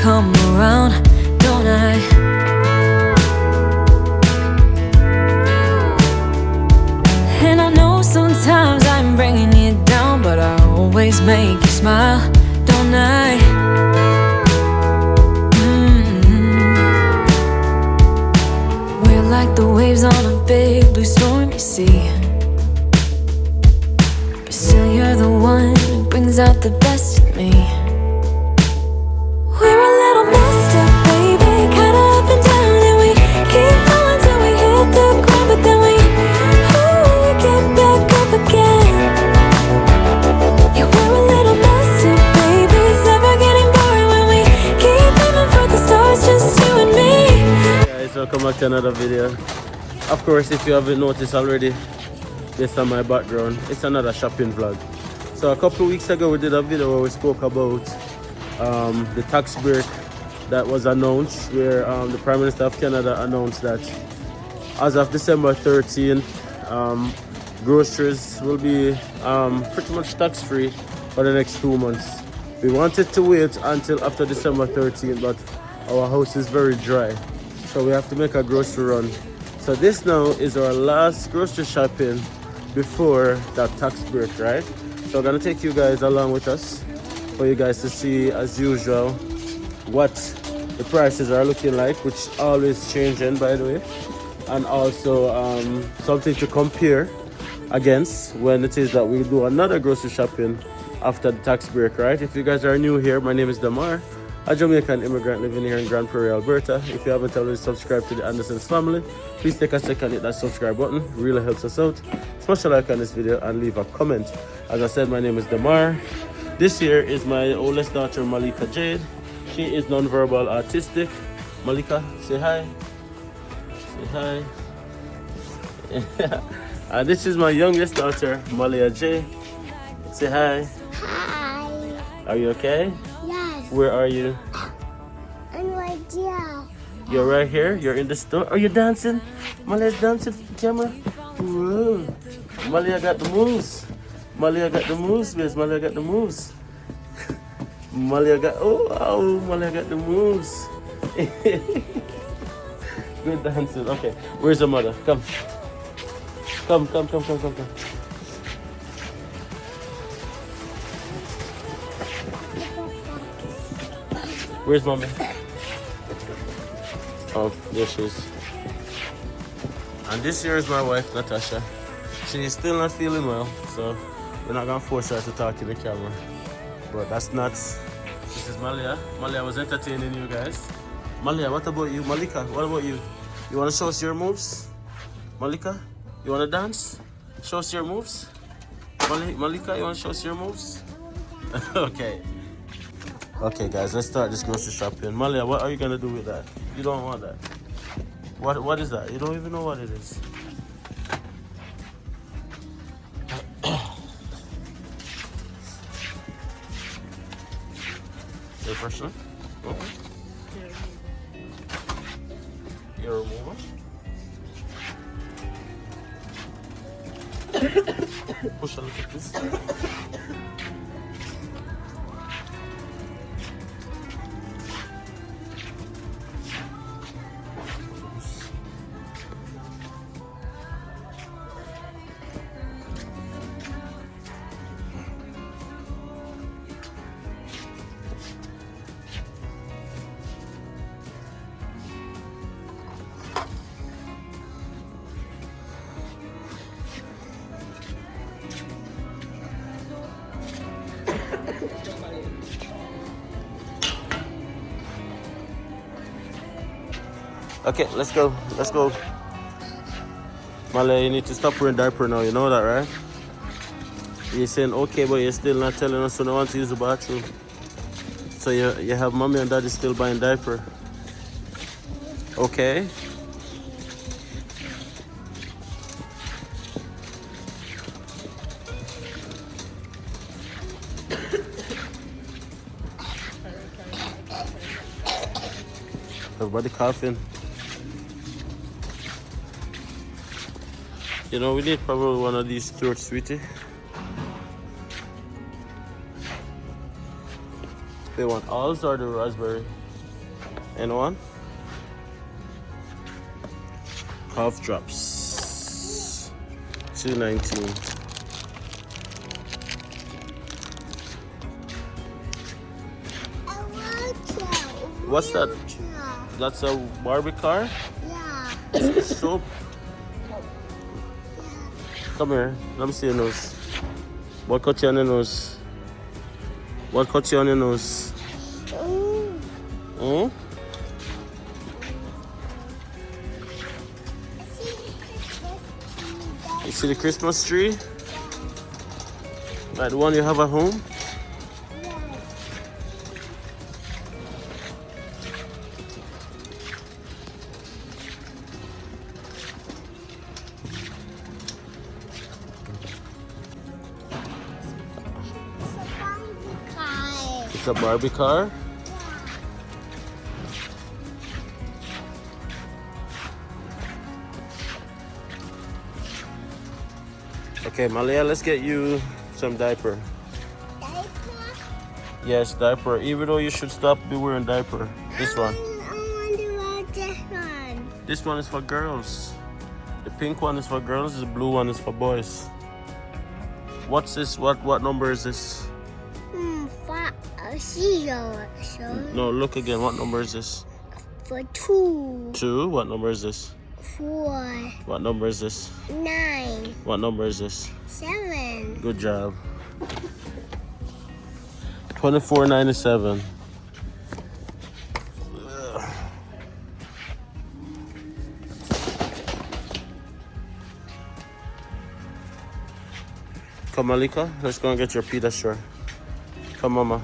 come around, don't I? And I know sometimes I'm bringing you down, but I always make you smile, don't I? We're like the waves on a big blue stormy sea, but still you're the one who brings out the best in me. We're a little messed up, baby, kinda up and down, and we keep falling till we hit the ground, but then we get back up again. Yeah, we're a little messed up, baby, it's never getting boring when we keep aiming for the stars, just you and me. Guys, welcome back to another video. Of course, if you haven't noticed already, based on my background, it's another shopping vlog. So a couple of weeks ago we did a video where we spoke about the tax break that was announced, where the Prime Minister of Canada announced that as of December 13th, groceries will be pretty much tax free for the next 2 months. We wanted to wait until after December 13th, but our house is very dry, so we have to make a grocery run. So this now is our last grocery shopping before that tax break, right? So I'm gonna take you guys along with us for you guys to see, as usual, what the prices are looking like, which always changing, by the way, and also something to compare against when it is that we'll do another grocery shopping after the tax break, right? If you guys are new here, my name is Damar, a Jamaican immigrant living here in Grand Prairie, Alberta. If you haven't already subscribed to the Anderson's family, please take a second, hit that subscribe button, really helps us out. Smash a like on this video and leave a comment. As I said, my name is Damar. This here is my oldest daughter, Malika Jade. She is non-verbal autistic. Malika, say hi. Say hi. And this is my youngest daughter, Malia J. Say hi. Hi. Are you okay? Yes. Where are you? I'm right here. You're right here? You're in the store? Are you dancing? Malia's dancing for the camera? Whoa. Malia got the moves. Malia got the moves, miss. Malia got the moves. Malia got, oh, Malia got the moves. Good dancing. Okay, where's the mother? Come. Come. Where's mommy? Oh, there she is. And this here is my wife, Natasha. She's still not feeling well, so we're not gonna force her to talk in the camera. But that's nuts. This is Malia. Malia was entertaining you guys. Malia, what about you? Malika, what about you? You wanna show us your moves? Malika, you wanna dance? Show us your moves? Malika, you wanna show us your moves? Okay. Okay guys, let's start this grocery shopping. Malia, what are you gonna do with that? You don't want that. What is that? You don't even know what it is. Air freshener? Okay. Air remover. Push a look at this. Okay, let's go. Malia, you need to stop wearing diaper now, you know that, right? You're saying okay, but you're still not telling us when I want to use the bathroom. So you have mommy and daddy still buying diaper. Okay? Everybody coughing. You know, we need probably one of these Stuart Sweetie. They want alls or the raspberry? And one. Cough drops. $2.19. What's that? That's a Barbie car? Yeah. Soap. Come here. Let me see your nose. What cut you on your nose? What cut you on your nose? Hmm? You see the Christmas tree? Like the one you have at home? It's a Barbie car. Okay, Malia, let's get you some diaper. Diaper? Yes, diaper. Even though you should stop be wearing diaper. This one. I want to wear this one. This one is for girls. The pink one is for girls. The blue one is for boys. What's this? What number is this? Zero. So No, look again. What number is this? for 2, 2. What number is this? 4, What number is this? 9, What number is this? 7. Good job. $24.97. Come, Malika. Let's go and get your Pediasure. Come, Mama.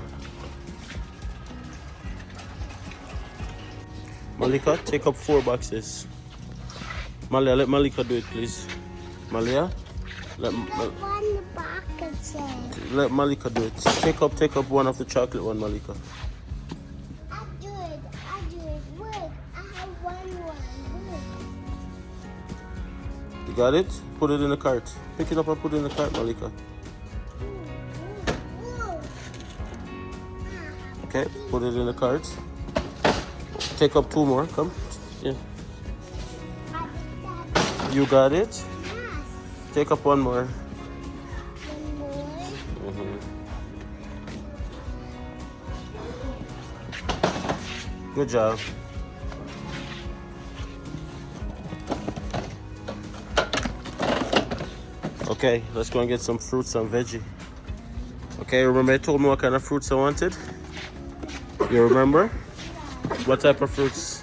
Malika, take up 4 boxes. Malia, let Malika do it, please. Malia, One box. let Malika do it. Take up one of the chocolate one, Malika. I do it. Wait, I have one. Look. You got it? Put it in the cart. Pick it up and put it in the cart, Malika. Whoa. Okay, put it in the cart. Take up 2 more. Come. Yeah. You got it? Yes. Take up 1 more. One more. Good job. Okay, let's go and get some fruits and veggie. Okay, remember I told me what kind of fruits I wanted? You remember? What type of fruits?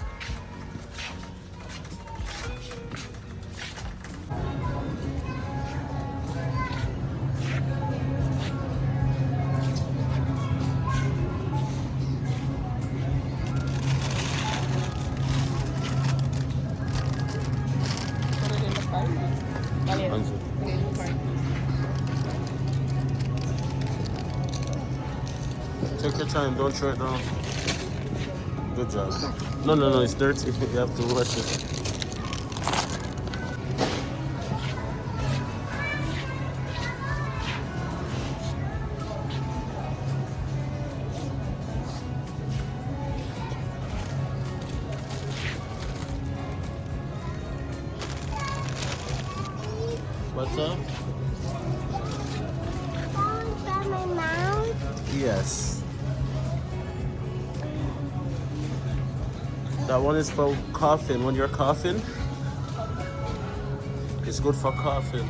Take your time, don't throw it down. Good job. No, it's dirty. You have to wash it. What's up? Going from my mouth. Yes. That one is for coughing. When you're coughing, it's good for coughing.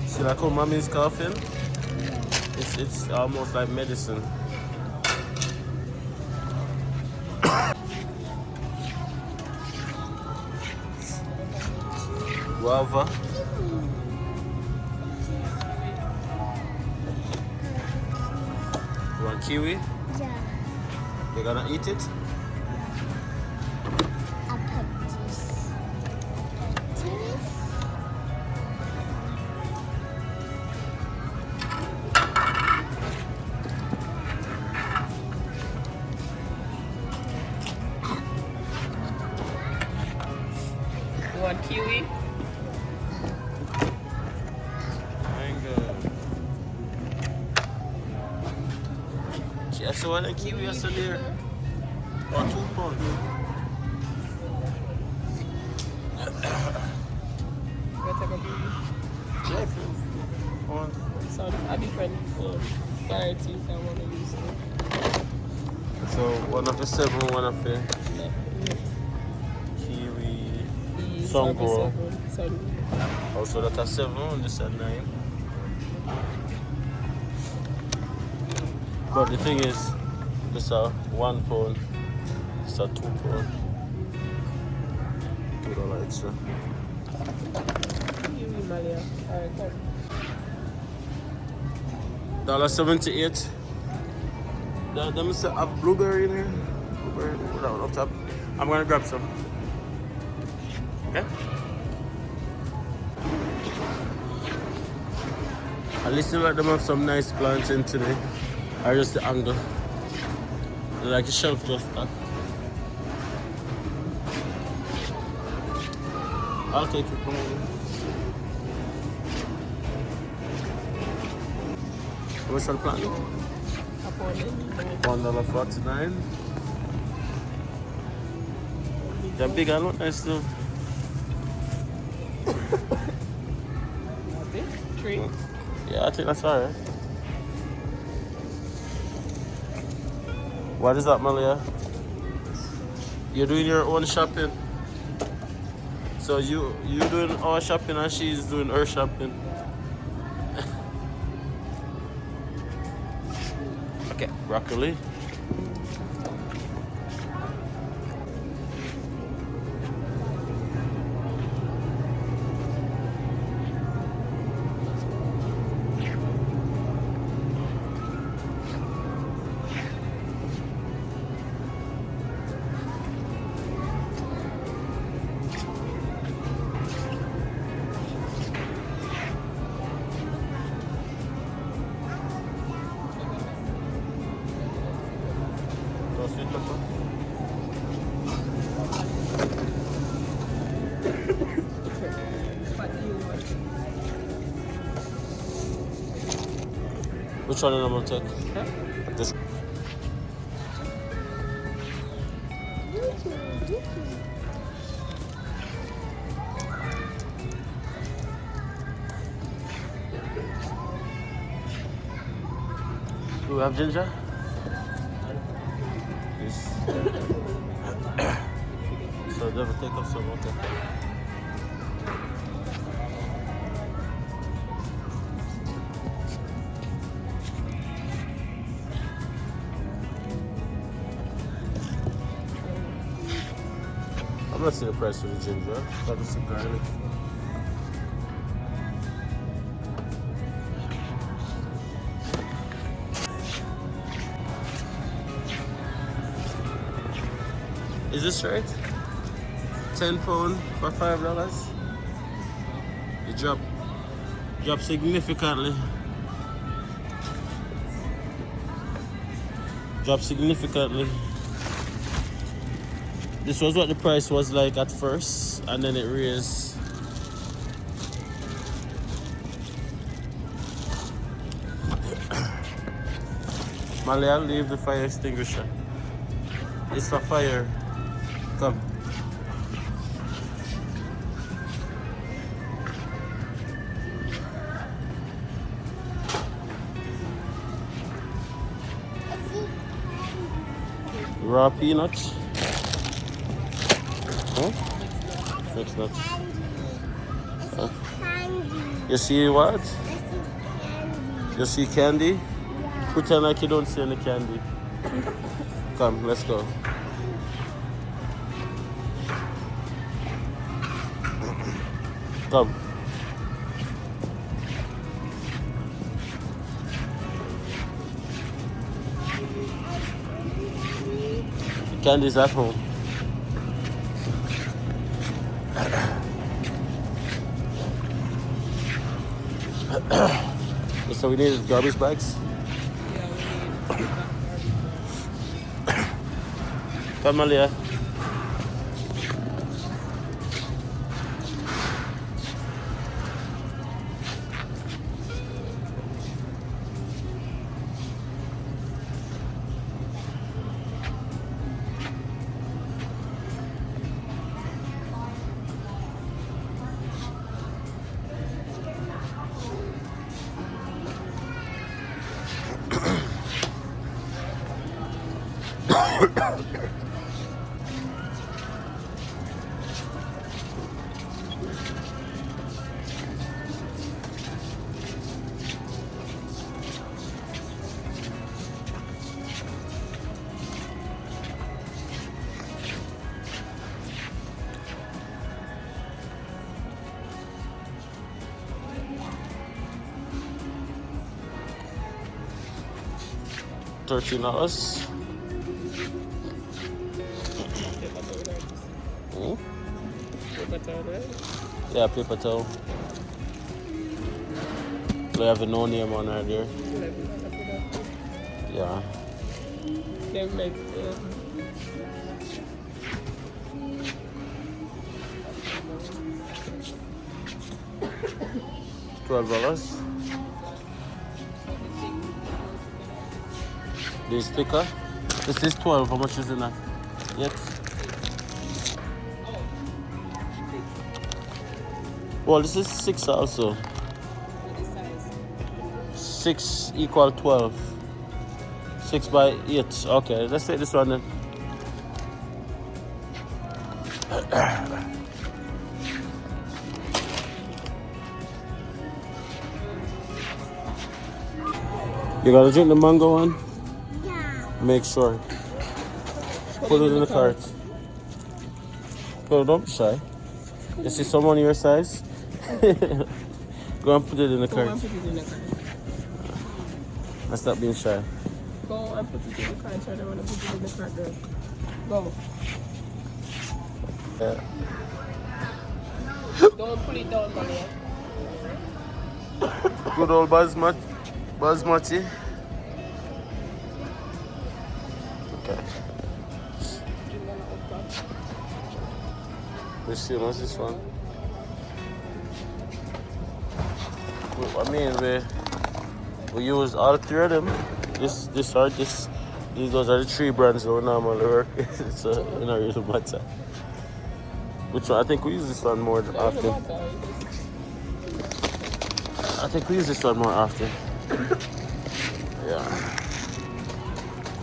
See, like how mommy is coughing? It's almost like medicine. Guava. You want kiwi? Yeah. You're gonna eat it? I'll put this. You want kiwi? Mango. Yes, I want a kiwi, yes, dear. Or £2. What's up, baby? Yeah, if you want. So a different varieties I want to use. So one of the 7, one of the Yeah. kiwi. The Songkro. Sun. Also that are 7, this are 9. But the thing is, this are £1, this are £2. $2 extra. Kiwi Malia. Alright, come. $1.78. Let me say a blueberry in here. Blueberry, put that one up top. I'm gonna grab some. Okay? At least you let them have some nice plants in today. Or just the angle. Like a shelf just that. I'll take it. How much for the plant? $1.49. They're big and look nice too. Three. Yeah, I think that's alright. What is that, Malia? You're doing your own shopping. So you doing our shopping and she's doing her shopping. Okay, broccoli. Sweet pepper. Which one am I gonna take? This. Do we have ginger? Yes. So never take up some water. I'm not seeing the price for the ginger. But it's a garlic. Is this right? £10 for $5? It dropped significantly. Dropped significantly. This was what the price was like at first, and then it raised. Mali, I'll leave the fire extinguisher. It's for fire. Come. Raw peanuts. Huh? Mixed nuts. Huh? You see what? You see candy? Pretend like you don't see any candy. Come, let's go. Come. The candy's at home. So we need garbage bags. Come, Malia. $13. Hmm? Paper towel, right? Yeah, paper towel. They have a no name on right there. Yeah. They make $12. This sticker. This is 12. How much is in that? Yet. Well, this is 6 also. 6 equal 12. 6 by 8. Okay, let's take this one then. You gotta drink the mango one? Yeah. Make sure. Put it in the cart. Girl, don't be shy. You see someone your size? Go and put it in the Go cart. and put it in the cart. Let's stop being shy. Go and put it in the cart. I don't want to put it in the cart, girl. Go. Yeah. Don't pull it down, Maria. Good old basmati. Okay. Let's see, what's this one? I mean, we use all three of them. Those are the 3 brands that we normally work. It's it don't really matter. Which one? I think we use this one more often. I think we use this one more often. Yeah.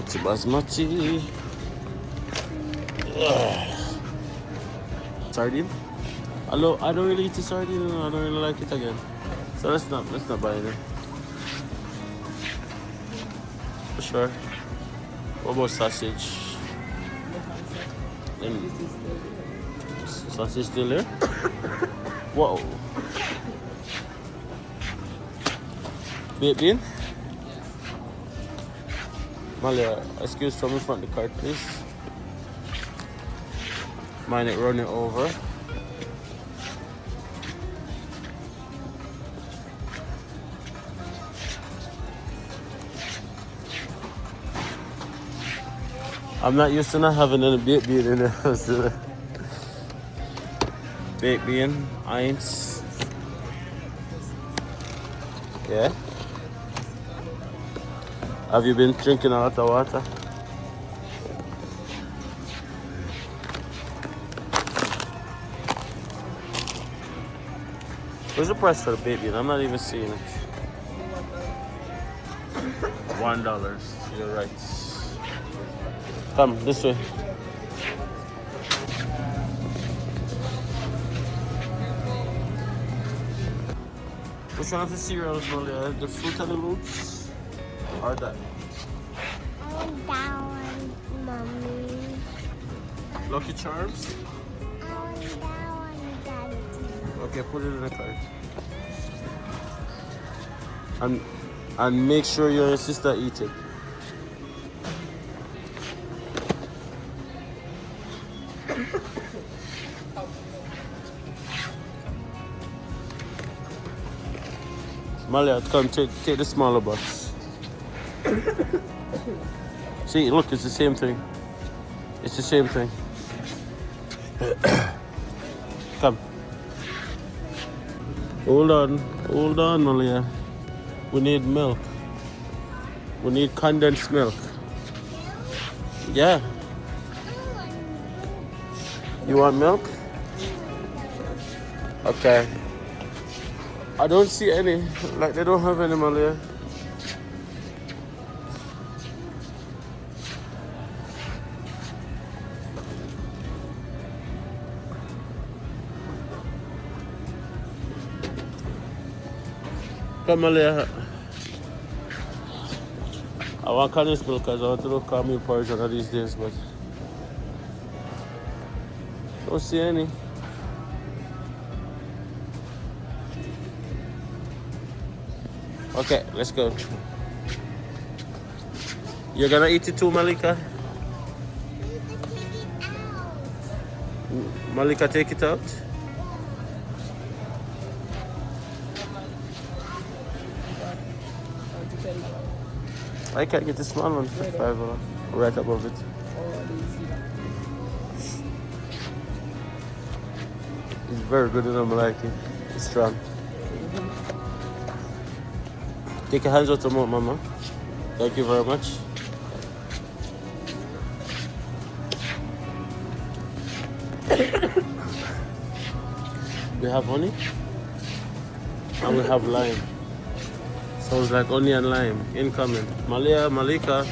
It's a basmati. Sardine? Although I don't really eat the sardine, and I don't really like it again. So let's not buy it. For sure. What about sausage? Then sausage still there? Whoa. Baked bean? Malia, excuse from in front of the cart, please. Mind it running over. I'm not used to not having any baked bean in the house. Baked bean, eins. Yeah? Have you been drinking a lot of water? Where's the price for the baked bean? I'm not even seeing it. $1. You're right. Come, this way. Which one of the cereals, Malia? The Fruit and the Loops? Or that? I want that one, Mommy. Lucky Charms? I want that one, Daddy. Okay, put it in the cart. And make sure you and your sister eat it. Malia, come take the smaller box. See, look, it's the same thing. It's the same thing. Come. Hold on, Malia. We need milk. We need condensed milk. Yeah. You want milk? Okay. I don't see any. Like, they don't have any, Malia. Come, Malaya. I want condensed milk because I want to do caramel porridge one of these days, but don't see any. Okay, let's go. You're gonna eat it too, Malika? Malika, take it out. I can get the small one for $5 right above it. It's very good and I'm liking it. It's strong. Take your hands out of the mouth, Mama. Thank you very much. We have honey and we have lime. Sounds like honey and lime. Incoming. Malia, Malika.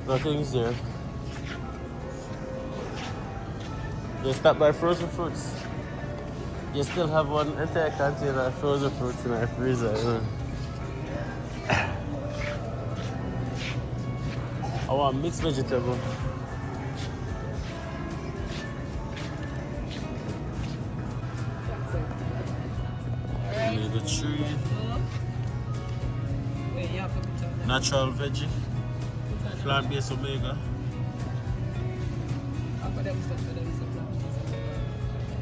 Nothing's there. They stop by frozen fruits. You still have one entire container of frozen fruits in our freezer. I want mixed vegetable. The tree. Natural veggie. Plant-based omega.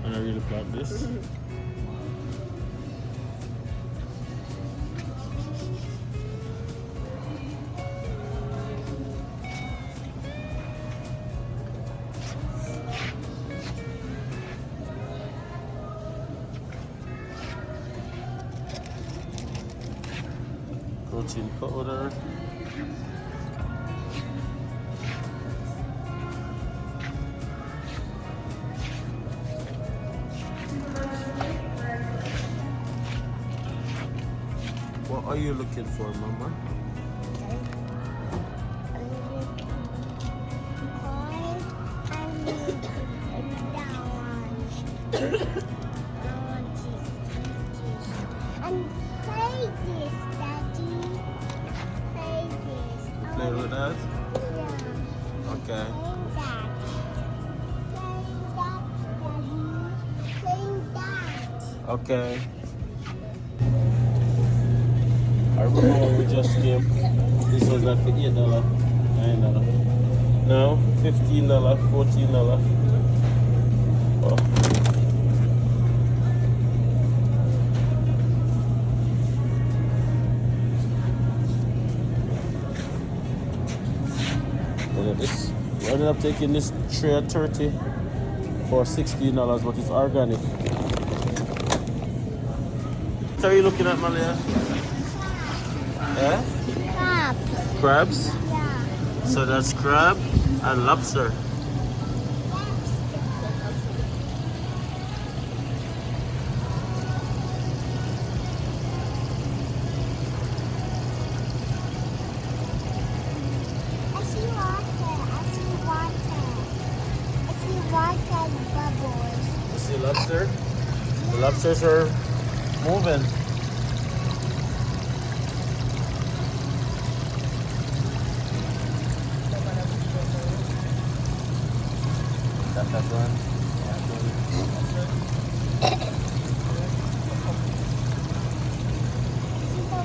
And I really plant-based. Protein powder. What are you looking for, Mama? Play with that? Okay. Okay. I remember when we just came. This was like for $8, $9. Now $15, $14. Oh. Look at this. We ended up taking this tray of 30 for $16, but it's organic. What are you looking at, Malia? Yeah? Crab. Crabs? Yeah. So that's crab and lobster. I see water. I see water. I see water bubbles. You see lobster? The lobsters are moving. That one. See the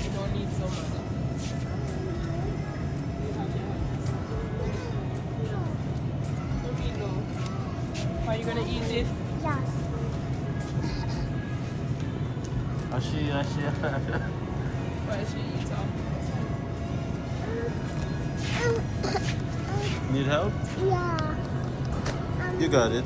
You don't need so much. Are you gonna eat it? Yes. Why she eats all? Need help? Yeah. You got it.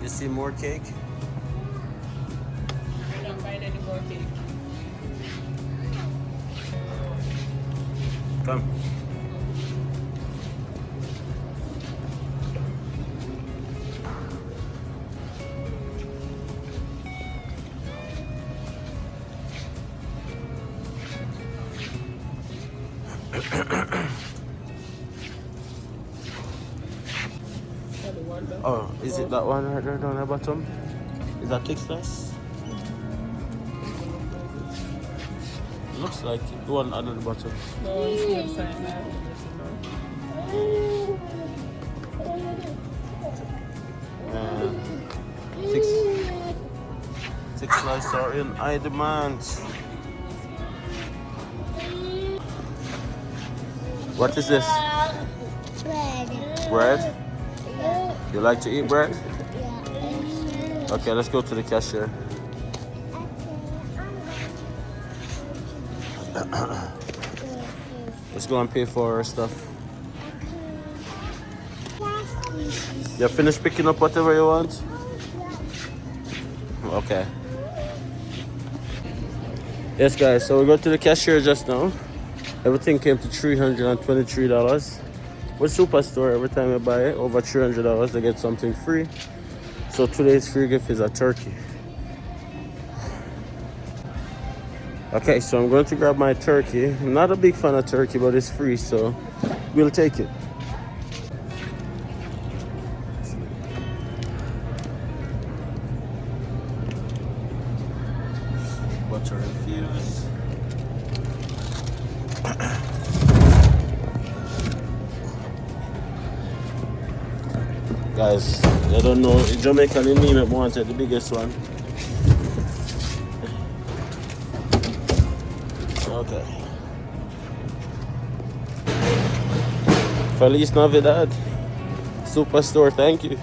You see more cake? I'm not buying any more cake. Come. Oh, is it that one right there down the bottom? Is that thick slice? Looks like the one under the bottom. No, it's the other side now. Six slices are in high demand. What is this? Bread. Bread? Yeah. You like to eat bread? Yeah. Okay, let's go to the cashier. Let's go and pay for our stuff. You finished picking up whatever you want? Okay. Yes, guys, so we got to the cashier just now. Everything came to $323. With Superstore, every time you buy it over $300, they get something free. So today's free gift is a turkey. Okay, so I'm going to grab my turkey. I'm not a big fan of turkey, but it's free, so we'll take it. Butter infused. Guys, I don't know, in Jamaica, they name it wanted the biggest one. Okay. Feliz Navidad. Superstore, thank you.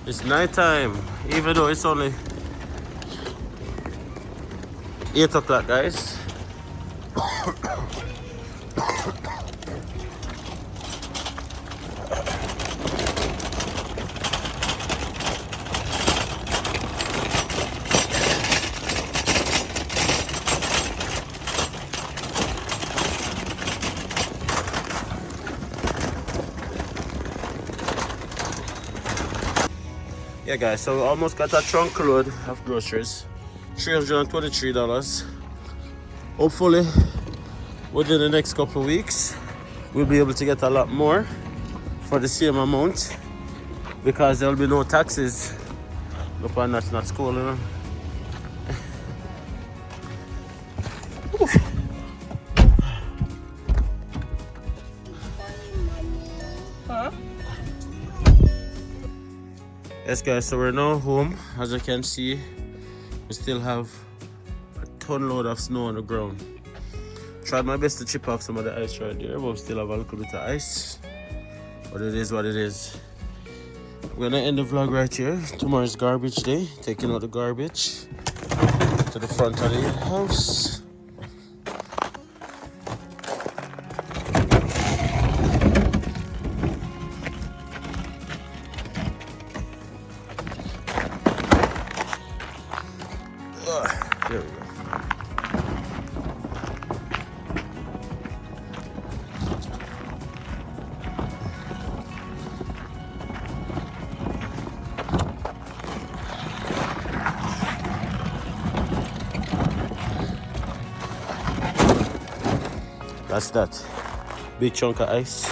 It's night time, even though it's only 8 o'clock, guys. Yeah, guys, so we almost got a trunk load of groceries. $323. Hopefully, within the next couple of weeks, we'll be able to get a lot more for the same amount because there'll be no taxes. Look, that's not school, you know. Huh? Yes, guys, so we're now home. As you can see, we still have a ton load of snow on the ground. Tried my best to chip off some of the ice right there, but we still have a little bit of ice. But it is what it is. We're gonna end the vlog right here. Tomorrow's garbage day. Taking out the garbage to the front of the house. There we go. That's that. Big chunk of ice.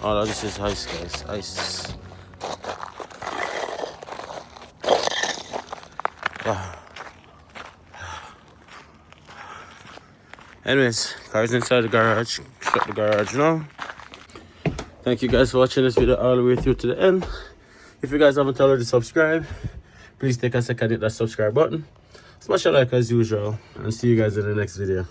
All of this is ice, guys. Ice. Anyways, cars inside the garage. Shut the garage now. Thank you guys for watching this video all the way through to the end. If you guys haven't already subscribed, please take a second, hit that subscribe button. Smash a like as usual, and see you guys in the next video.